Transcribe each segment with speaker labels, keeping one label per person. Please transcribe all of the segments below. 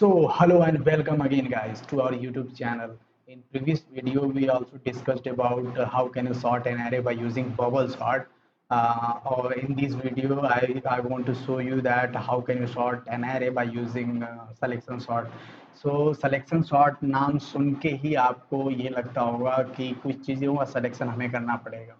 Speaker 1: Hello and welcome again, guys, to our YouTube channel. In previous video, we also discussed about how can you sort an array by using bubble sort. Or in this video, I want to show you that how can you sort an array by using selection sort. Selection sort नाम सुन के ही आपको ये लगता होगा कि कुछ चीज़ों का सिलेक्शन हमें करना पड़ेगा।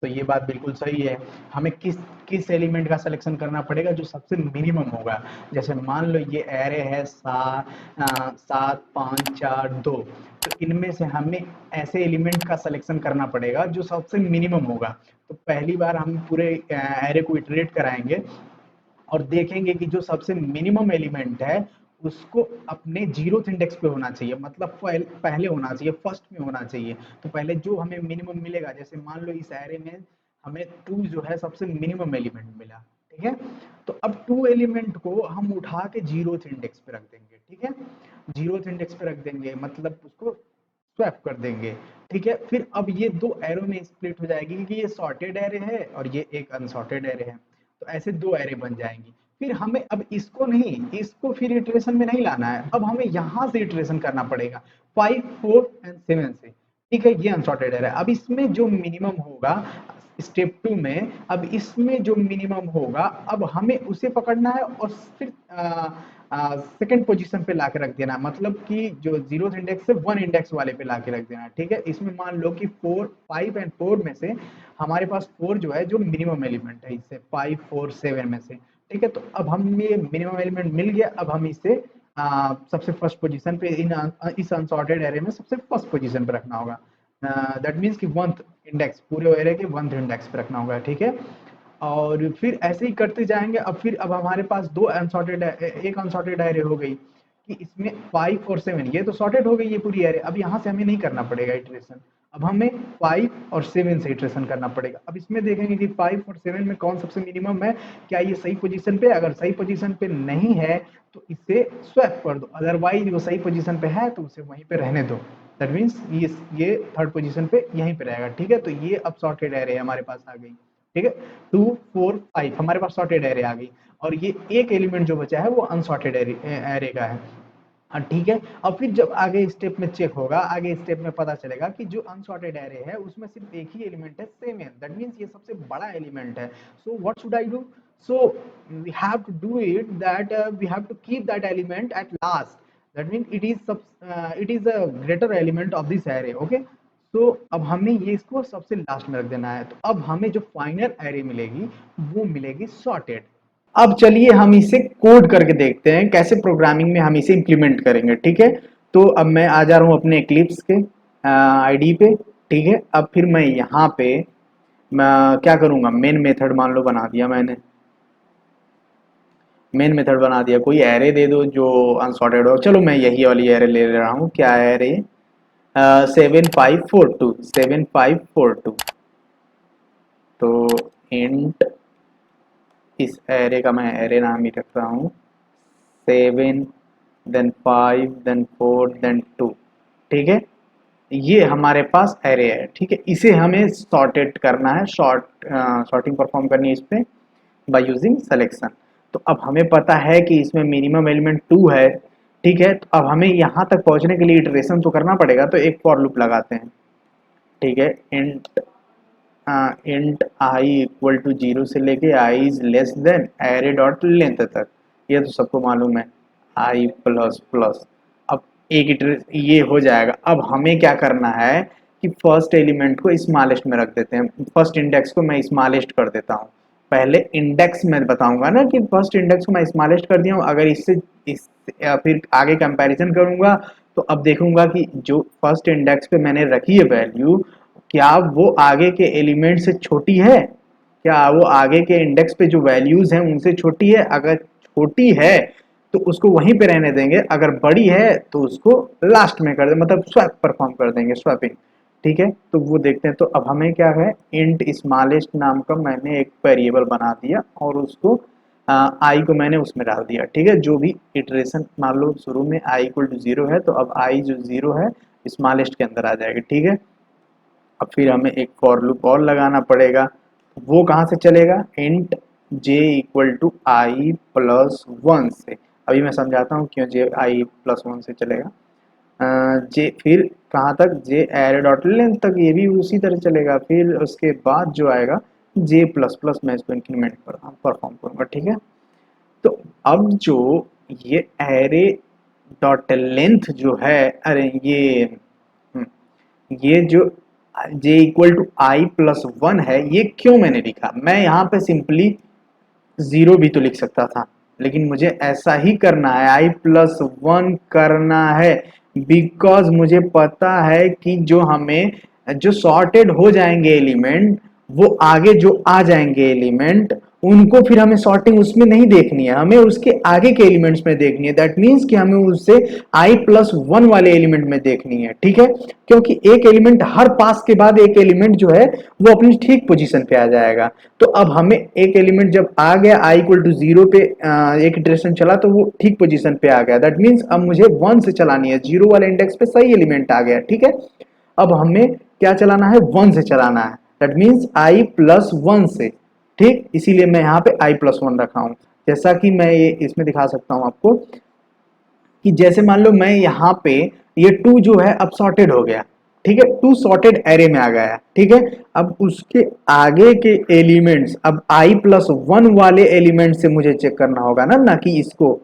Speaker 1: तो ये बात बिल्कुल सही है। हमें किस किस एलिमेंट का सिलेक्शन करना पड़ेगा जो सबसे मिनिमम होगा। जैसे मान लो ये एरे है 7 5 4 2, तो इनमें से हमें ऐसे एलिमेंट का सिलेक्शन करना पड़ेगा जो सबसे मिनिमम होगा। तो पहली बार हम पूरे एरे को इटरेट कराएंगे और देखेंगे कि जो सबसे मिनिमम एलिमेंट है उसको अपने जीरोथ इंडेक्स पे होना चाहिए, मतलब पहले होना चाहिए, फर्स्ट में होना चाहिए। तो पहले जो हमें मिनिमम मिलेगा, जैसे मान लो इस एरे में हमें 2 जो है सबसे मिनिमम एलिमेंट मिला, ठीक है। तो अब 2 एलिमेंट को हम उठा के जीरोथ इंडेक्स पे रख देंगे, ठीक है। जीरोथ इंडेक्स पे रख देंगे मतलब उसको स्वैप कर देंगे, ठीक है। फिर अब ये दो एरो में स्प्लिट हो जाएगी क्योंकि ये सॉर्टेड एरे है और ये एक अनसॉर्टेड एरे है, तो ऐसे दो एरे बन जाएंगी। फिर हमें अब इसको नहीं, इसको फिर इटरेशन में नहीं लाना है, अब हमें यहाँ से इटरेशन करना पड़ेगा 5 4 एंड 7 से, ठीक है। ये अनसॉर्टेड एरे है। अब इसमें जो मिनिमम होगा स्टेप 2 में, अब इसमें जो मिनिमम होगा अब हमें उसे पकड़ना है और फिर सेकंड पोजीशन पे लाके रख देना, मतलब कि जो जीरो इंडेक्स से 1 इंडेक्स वाले पे लाके रख देना, ठीक है। इसमें मान लो कि 4 5 एंड 4 में से हमारे पास 4 जो है जो मिनिमम एलिमेंट है, इससे 5 4 7 में से, ठीक है। तो अब हम ये मिनिमम एलिमेंट मिल गया, अब हम इसे सबसे फर्स्ट पोजीशन पे इस अनसॉर्टेड एरे में सबसे फर्स्ट पोजीशन पे रखना होगा। दैट मीन्स कि 1th इंडेक्स, पूरे एरे के 1th इंडेक्स पे रखना होगा, ठीक है। और फिर ऐसे ही करते जाएंगे। अब हमारे पास दो अनसॉर्टेड, एक अनसॉर्टेड एरे हो गई कि इसमें 5 और 7, ये तो सॉर्टेड हो गई ये पूरी एरे। अब यहाँ से हमें नहीं करना पड़ेगा इटरेशन, अब हमें 5 और 7 से इटरेशन करना पड़ेगा। अब इसमें देखेंगे कि 5 और 7 में कौन सबसे मिनिमम है, क्या ये सही पोजीशन पे, अगर सही पोजीशन पे नहीं है तो इसे स्वैप कर दो, अदरवाइज वो सही पोजीशन पे है तो उसे वहीं पे रहने दो। दैट मीन्स ये थर्ड पोजीशन पे यहीं पे रहेगा, ठीक है। तो ये अब सॉर्टेड एरे हमारे पास आ गई, ठीक है। 2 4 5 हमारे पास सॉर्टेड एरे आ गई और ये एक एलिमेंट जो बचा है वो अनसॉर्टेड एरे का है, ठीक है। अब फिर जब आगे स्टेप में चेक होगा, आगे स्टेप में पता चलेगा कि जो अनसॉर्टेड एरे है उसमें सिर्फ एक ही एलिमेंट है, सेम है। दैट मीन्स ये सबसे बड़ा एलिमेंट है। So what should I do? So we have to do it that we have to keep that element at last. That means it is a greater element of this array, okay. तो अब हमें ये इसको सबसे last में रख देना है। तो अब हमें जो फाइनल एरे मिलेगी वो मिलेगी सॉर्टेड। अब चलिए हम इसे कोड करके देखते हैं कैसे प्रोग्रामिंग में हम इसे इम्प्लीमेंट करेंगे, ठीक है। तो अब मैं आ जा रहा हूँ अपने एक्लिप्स के आईडी पे, ठीक है। अब फिर मैं यहाँ पे मैं क्या करूँगा, मेन मेथड मान लो बना दिया मैंने, मेन मेथड बना दिया। कोई एरे दे दो जो अनसॉर्टेड हो, चलो मैं यही वाली एरे ले रहा हूँ। क्या एरे? 7542 7542। तो इंट, इस एरे का मैं एरे नाम ही रख रहा हूँ 7 देन 5 देन 4 देन 2, ठीक है। ये हमारे पास एरे है, ठीक है। इसे हमें सॉर्टेड करना है, सॉर्टिंग परफॉर्म करनी है इस पे बाय यूजिंग सिलेक्शन। तो अब हमें पता है कि इसमें मिनिमम एलिमेंट 2 है, ठीक है। तो अब हमें यहाँ तक पहुँचने के लिए इटरेशन तो करना पड़ेगा, तो एक फॉर लूप लगाते हैं, ठीक है। इंट आई इक्वल टू 0 से लेके I is less than array dot length तक, ये तो सबको मालूम है, आई प्लस प्लस। अब एक इटर ये हो जाएगा। अब हमें क्या करना है कि फर्स्ट एलिमेंट को स्मॉलेस्ट में रख देते हैं, फर्स्ट इंडेक्स को मैं स्मॉलेस्ट कर देता हूँ। पहले इंडेक्स में बताऊंगा ना कि फर्स्ट इंडेक्स को मैं स्मॉलेस्ट कर दिया हूँ, अगर इस फिर आगे कंपैरिजन करूंगा तो अब देखूंगा कि जो फर्स्ट इंडेक्स पे मैंने रखी है वैल्यू, क्या वो आगे के एलिमेंट से छोटी है, क्या वो आगे के इंडेक्स पे जो वैल्यूज हैं उनसे छोटी है। अगर छोटी है तो उसको वहीं पे रहने देंगे, अगर बड़ी है तो उसको लास्ट में कर देंगे, मतलब स्वैप परफॉर्म कर देंगे, स्वैपिंग, ठीक है। तो वो देखते हैं। तो अब हमें क्या है, इंट स्मॉलेस्ट नाम का मैंने एक वेरिएबल बना दिया और उसको आई को मैंने उसमें डाल दिया, ठीक है। जो भी इटरेशन, मान लो शुरू में आई इक्वल टू 0 है तो अब आई जो 0 है स्मॉलेस्ट के अंदर आ जाएगी, ठीक है। अब फिर हमें एक फॉर लूप और लगाना पड़ेगा। वो कहाँ से चलेगा, int J equal to I plus 1 से।
Speaker 2: अभी मैं समझाता हूँ क्यों जे आई प्लस वन से चलेगा। जे फिर कहाँ तक, जे एरे डॉट लेंथ तक ये भी उसी तरह चलेगा। फिर उसके बाद जो आएगा जे प्लस प्लस, मैं इसको इंक्रीमेंट परफॉर्म करूँगा, ठीक है। तो अब जो ये एरे डॉट लेंथ जो है, अरे ये जो J equal to I plus one है, ये क्यों मैंने लिखा, मैं यहाँ पे सिंपली जीरो भी तो लिख सकता था, लेकिन मुझे ऐसा ही करना है, आई प्लस वन करना है, बिकॉज मुझे पता है कि जो हमें जो सॉर्टेड हो जाएंगे एलिमेंट, वो आगे जो आ जाएंगे एलिमेंट, उनको फिर हमें सॉर्टिंग उसमें नहीं देखनी है, हमें उसके आगे के एलिमेंट्स में देखनी है। दैट मीन्स कि हमें उससे आई प्लस वन वाले एलिमेंट में देखनी है, ठीक है। क्योंकि एक एलिमेंट हर पास के बाद एक एलिमेंट जो है वो अपनी ठीक पोजीशन पे आ जाएगा। तो अब हमें एक एलिमेंट जब आ गया आई इक्वल टू जीरो पे, एक इटरेशन चला तो वो ठीक पोजीशन पे आ गया। दैट मीन्स अब मुझे वन से चलानी है, जीरो वाले इंडेक्स पे सही एलिमेंट आ गया, ठीक है। अब हमें क्या चलाना है, वन से चलाना है, that means I plus one से, ठीक। इसीलिए मैं यहाँ पे आई प्लस वन रखा हूँ। जैसा कि मैं ये इसमें दिखा सकता हूँ आपको, कि जैसे मान लो मैं यहाँ पे ये टू जो है अब सॉर्टेड हो गया, ठीक है, टू सॉर्टेड एरे में आ गया, ठीक है। अब उसके आगे के एलिमेंट्स अब आई प्लस वन वाले एलिमेंट से मुझे चेक करना होगा ना कि इसको,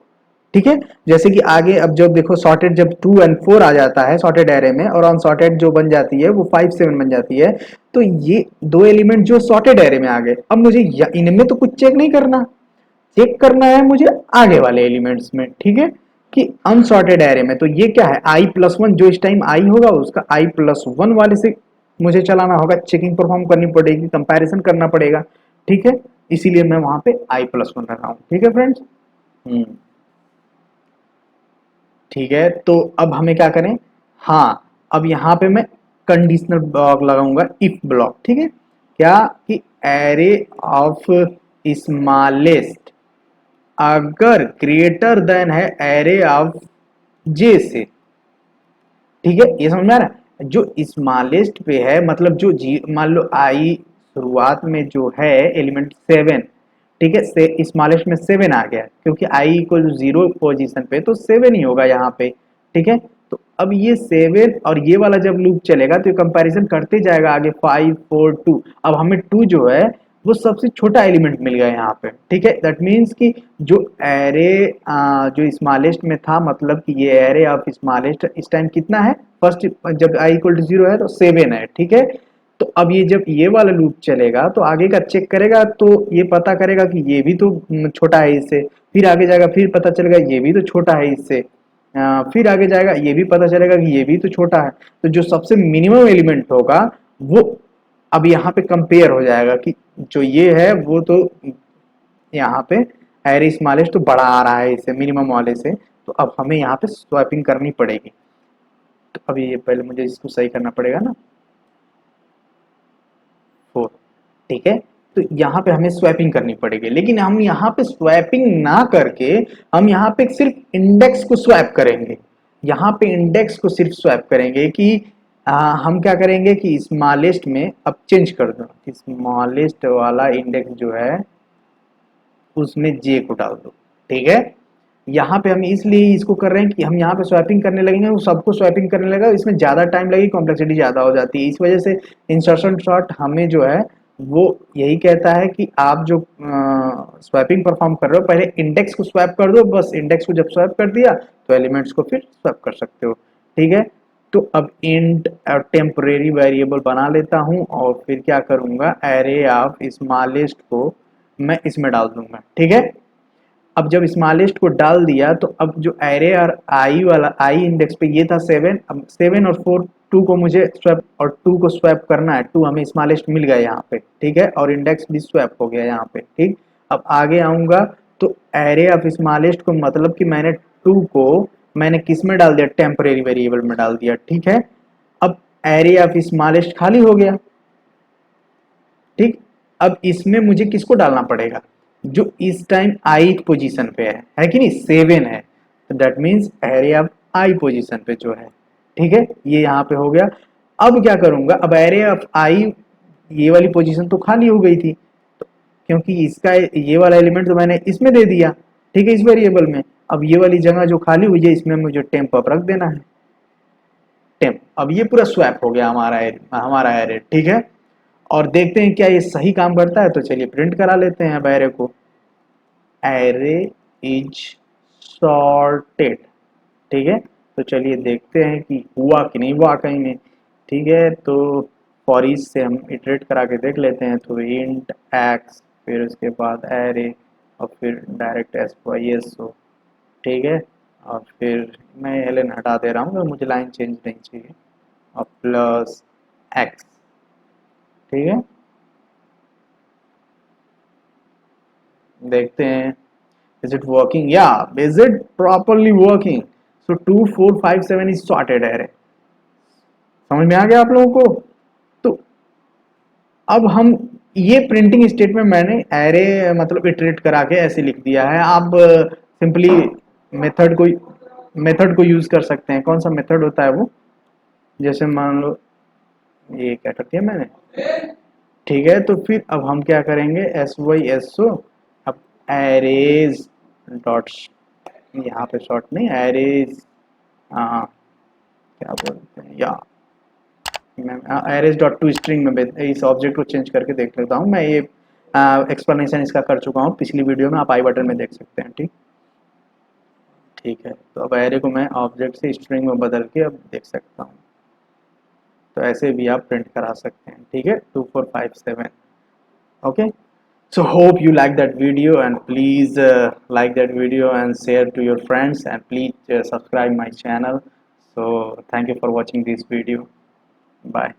Speaker 2: ठीक है। जैसे कि आगे अब जब देखो सॉर्टेड जब टू एंड फोर आ जाता है सॉर्टेड एरे में, और अनसॉर्टेड जो बन जाती है वो फाइव सेवन बन जाती है, तो ये दो एलिमेंट जो सॉर्टेड एरे में आ गए, अब मुझे इनमें तो कुछ चेक नहीं करना, चेक करना है मुझे आगे वाले एलिमेंट्स में, ठीक है, कि अनसॉर्टेड एरे में। तो ये क्या है, आई प्लस वन, जो इस टाइम आई होगा उसका आई प्लस वन वाले से मुझे चलाना होगा, चेकिंग परफॉर्म करनी पड़ेगी, कंपैरिजन करना पड़ेगा, ठीक है। इसीलिए मैं वहां पे आई प्लस वन रखा हूं, ठीक है फ्रेंड्स। हम्म, ठीक है। तो अब हमें क्या करें, हाँ, अब यहाँ पे मैं कंडीशनल ब्लॉक लगाऊंगा, इफ ब्लॉक, ठीक है। क्या कि एरे ऑफ स्मॉलेस्ट अगर ग्रेटर देन है एरे ऑफ जे से, ठीक है, ये समझ में आ रहा है। जो स्मॉलेस्ट पे है, मतलब जो जी मान लो आई शुरुआत में जो है एलिमेंट सेवन, ठीक है, से स्मॉलेस्ट में सेवन आ गया, क्योंकि I equal to zero position पे तो सेवन ही होगा यहाँ पे, ठीक है। तो अब ये सेवन और ये वाला जब लूप चलेगा तो ये कंपैरिजन करते जाएगा आगे, फाइव फोर टू, अब हमें टू जो है वो सबसे छोटा एलिमेंट मिल गया यहाँ पे, ठीक है। दैट मीन्स कि जो एरे जो स्मॉलेस्ट में था, मतलब कि ये एरे ऑफ स्मॉलेस्ट इस टाइम कितना है, फर्स्ट जब आई इक्वल टू जीरो है तो सेवन है, ठीक है। तो अब ये जब ये वाला लूप चलेगा तो आगे का चेक करेगा, तो ये पता करेगा कि ये भी तो छोटा है इससे, फिर आगे जाएगा फिर पता चलेगा ये भी तो छोटा है इससे, फिर आगे जाएगा ये भी पता चलेगा कि ये भी तो छोटा है। तो जो सबसे मिनिमम एलिमेंट होगा वो अब यहाँ पे कंपेयर हो जाएगा कि जो ये है वो तो यहाँ पे एरे स्मॉलेस्ट तो बड़ा आ रहा है इससे, मिनिमम वाले से, तो अब हमें यहाँ पे स्वैपिंग करनी पड़ेगी। तो अभी ये पहले मुझे इसको सही करना पड़ेगा ना, फोर, ठीक है। तो यहाँ पे हमें स्वैपिंग करनी पड़ेगी, लेकिन हम यहाँ पे स्वैपिंग ना करके हम यहाँ पे सिर्फ इंडेक्स को स्वैप करेंगे, यहाँ पे इंडेक्स को सिर्फ स्वैप करेंगे कि हम क्या करेंगे कि स्मॉलेस्ट में अब चेंज कर दो, स्मॉलेस्ट वाला इंडेक्स जो है उसमें जे को डाल दो, ठीक है। यहाँ पे हम इसलिए इसको कर रहे हैं कि हम यहाँ पे स्वैपिंग करने लगेंगे, वो सबको स्वैपिंग करने लगेगा, इसमें ज़्यादा टाइम लगेगी, कॉम्प्लेक्सिटी ज़्यादा हो जाती है, इस वजह से इंसर्शन शॉर्ट हमें जो है वो यही कहता है कि आप जो स्वैपिंग परफॉर्म कर रहे हो पहले इंडेक्स को स्वैप कर दो, बस इंडेक्स को जब स्वैप कर दिया तो एलिमेंट्स को फिर स्वैप कर सकते हो, ठीक है। तो अब इंट टेम्परेरी वेरिएबल बना लेता हूँ और फिर क्या करूँगा, एरे ऑफ स्मॉलेस्ट को मैं इसमें डाल दूंगा, ठीक है। अब जब स्मॉलेस्ट को डाल दिया तो अब जो एरे और आई वाला आई इंडेक्स पे ये था सेवन, अब सेवन और फोर टू को मुझे स्वैप और टू को स्वैप करना है, टू हमें स्मॉलेस्ट मिल गया यहाँ पे, ठीक है, और इंडेक्स भी स्वैप हो गया यहाँ पे, ठीक। अब आगे आऊंगा तो एरे ऑफ स्मॉलेस्ट को मतलब कि मैंने टू को मैंने किस में डाल दिया, टेम्परेरी वेरिएबल में डाल दिया, ठीक है। अब एरे ऑफ स्मॉलेस्ट खाली हो गया, ठीक। अब इसमें मुझे किसको डालना पड़ेगा, जो इस टाइम आई पोजीशन पे है कि नहीं, सेवन है, तो that means array of I position पे जो है, ठीक है, ये यहाँ पे हो गया। अब क्या करूंगा, अब एरे ऑफ आई ये वाली पोजीशन तो खाली हो गई थी, तो क्योंकि इसका ये वाला एलिमेंट तो मैंने इसमें दे दिया, ठीक है, इस वेरिएबल में। अब ये वाली जगह जो खाली हुई है इसमें मुझे टेम्प अप रख देना है, टेम्प। अब ये पूरा स्वैप हो गया हमारा एरे, ठीक है। और देखते हैं क्या ये सही काम करता है, तो चलिए प्रिंट करा लेते हैं अब एरे को। एरे इज सॉर्टेड, ठीक है। तो चलिए देखते हैं कि हुआ कि नहीं हुआ कहीं में, ठीक है। तो फॉर ईच से हम इटरेट करा के देख लेते हैं। तो इंट एक्स, फिर उसके बाद एरे, और फिर डायरेक्ट एस वाई एस हो, ठीक है। और फिर मैं एलन हटा दे रहा हूँ तो मुझे लाइन चेंज नहीं चाहिए, और प्लस एक्स, ठीक है। देखते हैं is it working, yeah, is it properly working? So 2457 is sorted array। समझ में आ गया आप लोगों को? तो अब हम ये प्रिंटिंग स्टेटमेंट मैंने एरे मतलब इटरेट करा के ऐसे लिख दिया है। आप सिंपली मेथड को यूज कर सकते हैं। कौन सा मेथड होता है वो, जैसे मान लो ये क्या कर दिया मैंने, ठीक है। तो फिर अब हम क्या करेंगे, एस वाई एस ओ, अब एरेज डॉट, यहाँ पे शॉर्ट नहीं, एरेज, हाँ क्या बोलते हैं या, मैं एरेज डॉट टू स्ट्रिंग में इस ऑब्जेक्ट को चेंज करके देख लेता हूँ। मैं ये एक्सप्लेनेशन इसका कर चुका हूँ पिछली वीडियो में, आप आई बटन में देख सकते हैं, ठीक, ठीक है। तो अब एरे को मैं ऑब्जेक्ट से स्ट्रिंग में बदल के अब देख सकता हूँ। तो ऐसे भी आप प्रिंट करा सकते हैं, ठीक है। 2457, okay. So hope you like that video, and please like that video and share to your friends, and please subscribe my channel. So thank you for watching this video. Bye.